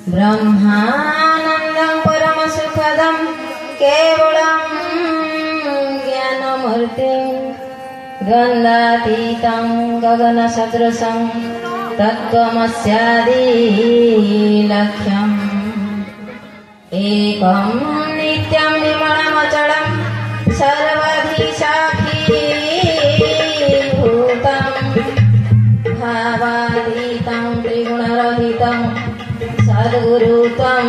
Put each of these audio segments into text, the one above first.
ब्रह्मानन्दं परमसुखदं केवलं ज्ञानमूर्तिं गन्धातीतं गगनसदृशं तत्त्वमस्यादिलक्ष्यम् एकं नित्यं विमलमचलं सर्वधि साक्षीभूतं भावातीतं त्रिगुणरहितं सद्गुरु त्वं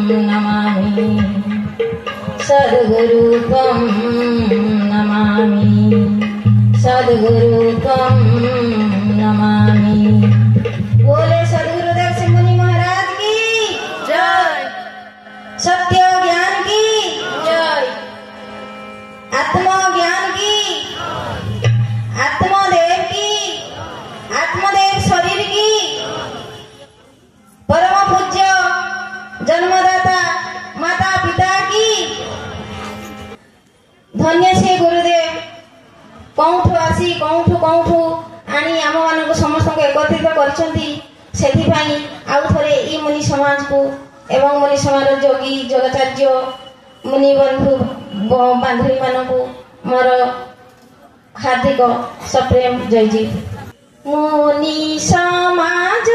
नमामि सद्गुरु त्वं नमामि सद्गुरु त्वं नमामि। बोले सद्गुरुदेव सिंह मुनि महाराज की जय। सत्य ज्ञान की जय। आत्मज्ञान की, आत्मदेव की, आत्मदेव शरीर की, परम पूज्य जन्मदाता माता पिता की धन्य से गुरुदेव कौठु आसी कौठु आनी आम मान समस्त एकत्रित करछंती। सेथिपाई आउ थरे ई मुनि समाज को एवं मुनि समाज जोगी जगाचार्य मुनि बंधु बांधवी मानकु मोर हार्दिक सप्रेम जयजी। मुनि समाज